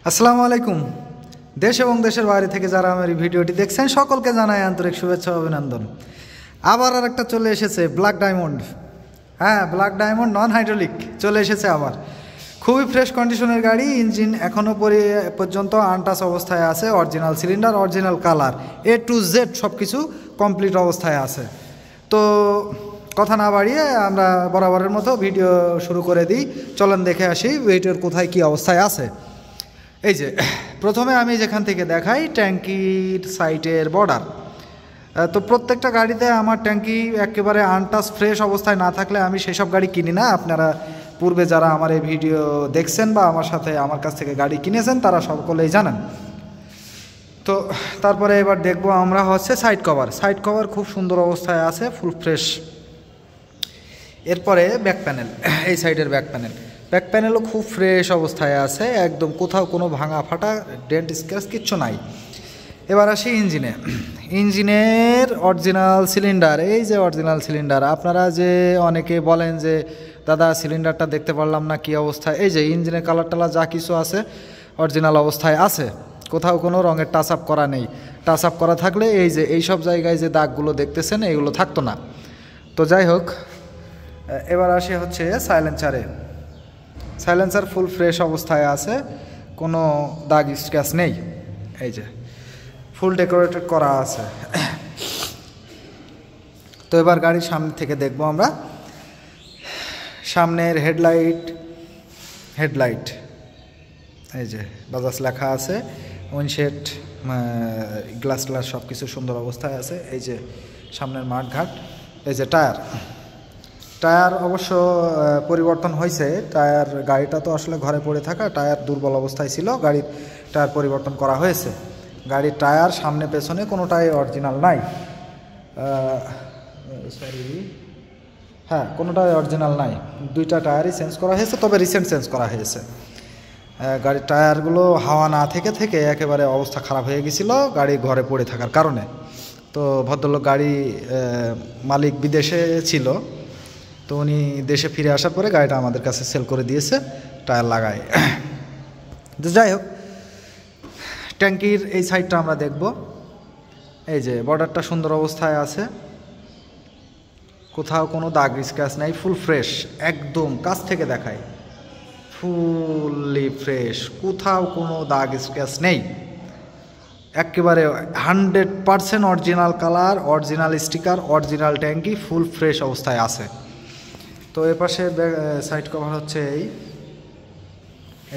আসসালামু আলাইকুম। দেশ এবং দেশের বাইরে থেকে যারা আমার এই ভিডিওটি দেখছেন সকলকে জানাই আন্তরিক শুভেচ্ছা ও অভিনন্দন। আবার আর একটা চলে এসেছে ব্ল্যাক ডায়মন্ড। হ্যাঁ, ব্ল্যাক ডায়মন্ড নন হাইড্রোলিক চলে এসেছে আবার। খুবই ফ্রেশ কন্ডিশনের গাড়ি, ইঞ্জিন এখনও পর্যন্ত আনটাচ অবস্থায় আছে, original cylinder, original colour, A to Z সব কিছু কমপ্লিট অবস্থায় আছে। তো কথা না বাড়িয়ে আমরা বরাবরের মতো ভিডিও শুরু করে দিই। চলেন দেখে আসি এইটার কোথায় কী অবস্থায় আছে। এই যে প্রথমে আমি যেখান থেকে দেখাই ট্যাঙ্কির সাইটের বর্ডার। তো প্রত্যেকটা গাড়িতে আমার ট্যাঙ্কি একেবারে আনটাচ ফ্রেশ অবস্থায় না থাকলে আমি সেসব গাড়ি কিনি না। আপনারা পূর্বে যারা আমার এই ভিডিও দেখছেন বা আমার কাছ থেকে গাড়ি কিনেছেন তারা সকলেই জানেন। তো তারপরে এবার দেখব আমরা হচ্ছে সাইড কভার খুব সুন্দর অবস্থায় আছে, ফুল ফ্রেশ। এরপরে ব্যাক প্যানেল, এই সাইডের ব্যাক প্যানেলও খুব ফ্রেশ অবস্থায় আছে, একদম কোথাও কোনো ভাঙা ফাটা ডেন্ট স্ক্র্যাচ কিচ্ছু নাই। এবার আসি ইঞ্জিনের অরিজিনাল সিলিন্ডার। এই যে অরিজিনাল সিলিন্ডার, আপনারা যে অনেকে বলেন যে দাদা সিলিন্ডারটা দেখতে পারলাম না কী অবস্থায়, এই যে ইঞ্জিনের কালার টালার যা কিছু আছে অরিজিনাল অবস্থায় আছে, কোথাও কোনো রঙের টাচ আপ করা নেই। টাচ আপ করা থাকলে এই যে এই সব জায়গায় যে দাগগুলো দেখতেছেন এইগুলো থাকতো না। তো যাই হোক, এবার আসি হচ্ছে সাইলেন্সার ফুল ফ্রেশ অবস্থায় আছে, কোনো দাগ স্ক্র্যাচ নেই। এই যে ফুল ডেকোরেটেড করা আছে। তো এবার গাড়ির সামনে থেকে দেখব আমরা সামনের হেডলাইট, এই যে বাজাজ লেখা আছে, উইন্ডশেড, গ্লাস সব কিছু সুন্দর অবস্থায় আছে। এই যে সামনের মাঠঘাট, এই যে টায়ার অবশ্য পরিবর্তন হয়েছে। গাড়িটা তো আসলে ঘরে পড়ে থাকা, টায়ার দুর্বল অবস্থায় ছিল, গাড়ির টায়ার পরিবর্তন করা হয়েছে। গাড়ির টায়ার সামনে পেছনে কোনোটাই অরিজিনাল নাই, হ্যাঁ কোনোটাই অরিজিনাল নাই। দুইটা টায়ারই চেঞ্জ করা হয়েছে, তবে রিসেন্ট চেঞ্জ করা হয়েছে। গাড়ির টায়ারগুলো হাওয়া না থেকে একেবারে অবস্থা খারাপ হয়ে গেছিলো গাড়ি ঘরে পড়ে থাকার কারণে। তো ভদ্রলোক গাড়ি মালিক বিদেশে ছিল, তো উনি দেশে ফিরে আসার পরে গাড়িটা আমাদের কাছে সেল করে দিয়েছে টায়ার লাগায়। তো যাই হোক, ট্যাঙ্কির এই সাইডটা আমরা দেখব। এই যে বর্ডারটা সুন্দর অবস্থায় আছে, কোথাও কোনো দাগ স্ক্র্যাচ নাই, ফুল ফ্রেশ, একদম কাছ থেকে দেখায় ফুললি ফ্রেশ, কোথাও কোনো দাগ স্ক্র্যাচ নেই, একেবারে 100% original colour, original sticker, original ট্যাঙ্কি, ফুল ফ্রেশ অবস্থায় আছে। তো এ পাশে সাইড কভার হচ্ছে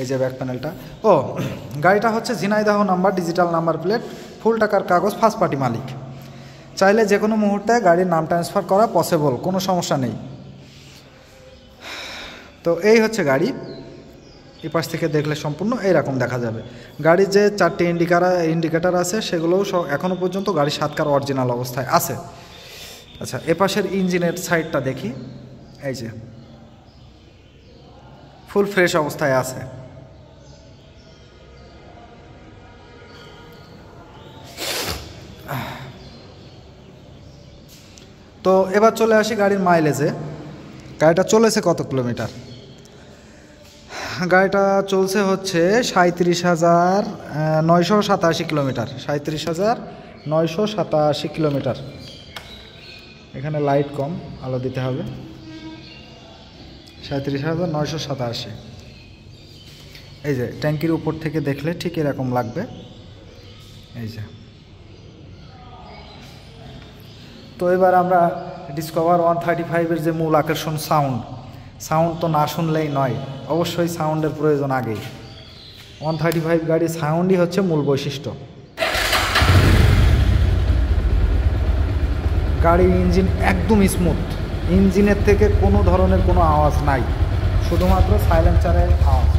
এই যে ব্যাক প্যানেলটা। গাড়িটা হচ্ছে Jhenaidah number, digital number plate, full টাকার কাগজ, ফার্স্ট পার্টি মালিক। চাইলে যে কোনো মুহূর্তে গাড়ির নাম ট্রান্সফার করা পসিবল, কোনো সমস্যা নেই। তো এই হচ্ছে গাড়ি, এই পাশ থেকে দেখলে সম্পূর্ণ এইরকম দেখা যাবে। গাড়ির যে 4টে ইন্ডিকেটার আছে সেগুলোও সব এখনও পর্যন্ত গাড়ির 7 কার অরিজিনাল অবস্থায় আছে। আচ্ছা, এ পাশের ইঞ্জিনের সাইডটা দেখি, এই যে ফুল ফ্রেশ অবস্থায় আছে। তো এবার চলে আসি গাড়ির মাইলেজে। গাড়িটা চলেছে কত কিলোমিটার? গাড়িটা চলছে হচ্ছে 37,987 কিলোমিটার। 37,987 কিলোমিটার। এখানে লাইট কম, আলো দিতে হবে। 37,987। এই যে ট্যাঙ্কির উপর থেকে দেখলে ঠিক এরকম লাগবে। এই যে, তো এবার আমরা ডিসকভার 135-এর যে মূল আকর্ষণ সাউন্ড তো না শুনলেই নয়, অবশ্যই সাউন্ডের প্রয়োজন আগেই। 135 গাড়ির সাউন্ডই হচ্ছে মূল বৈশিষ্ট্য। গাড়ির ইঞ্জিন একদম স্মুথ, ইঞ্জিনের থেকে কোনো ধরনের কোনো আওয়াজ নাই, শুধুমাত্র সাইলেন্সারের আওয়াজ।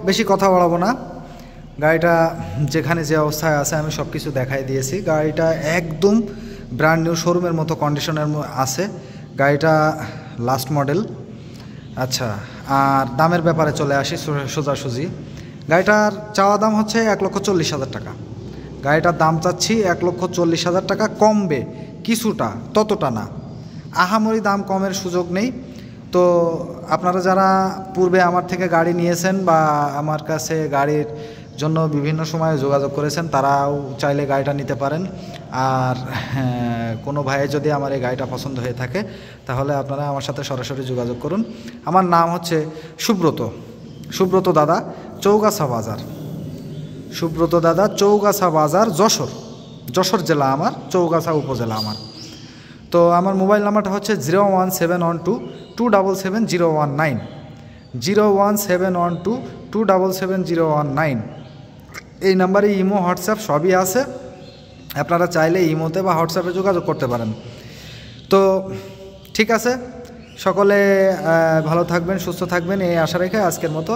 বেশি কথা বাড়াবো না, গাড়িটা যেখানে যে অবস্থায় আছে আমি সব কিছু দেখাই দিয়েছি। গাড়িটা একদম ব্র্যান্ড নিউ শোরুমের মতো কন্ডিশনের আছে। গাড়িটা লাস্ট মডেল। আচ্ছা, আর দামের ব্যাপারে চলে আসি সোজাসুজি। গাড়িটার চাওয়া দাম হচ্ছে 1,40,000 টাকা। গাড়িটার দাম চাচ্ছি 1,40,000 টাকা, কমবে কিছুটা, ততটা না, আহামরি দাম কমের সুযোগ নেই। তো আপনারা যারা পূর্বে আমার থেকে গাড়ি নিয়েছেন বা আমার কাছে গাড়ির জন্য বিভিন্ন সময়ে যোগাযোগ করেছেন, তারাও চাইলে গাড়িটা নিতে পারেন। আর কোনো ভাইয়ে যদি আমার এই গাড়িটা পছন্দ হয়ে থাকে তাহলে আপনারা আমার সাথে সরাসরি যোগাযোগ করুন। আমার নাম হচ্ছে সুব্রত দাদা, চৌগাছা বাজার। সুব্রত দাদা, চৌগাছা বাজার, যশোর জেলা আমার, চৌগাছা উপজেলা আমার। তো আমার মোবাইল নাম্বারটা হচ্ছে 01712277019, 01712277019। এই নাম্বারে ইমো, হোয়াটসঅ্যাপ সবই আছে। আপনারা চাইলে ইমোতে বা হোয়াটসঅ্যাপে যোগাযোগ করতে পারেন। তো ঠিক আছে, সকলে ভালো থাকবেন, সুস্থ থাকবেন, এই আশা রেখে আজকের মতো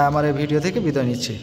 আমার এই ভিডিও থেকে বিদায় নিচ্ছি।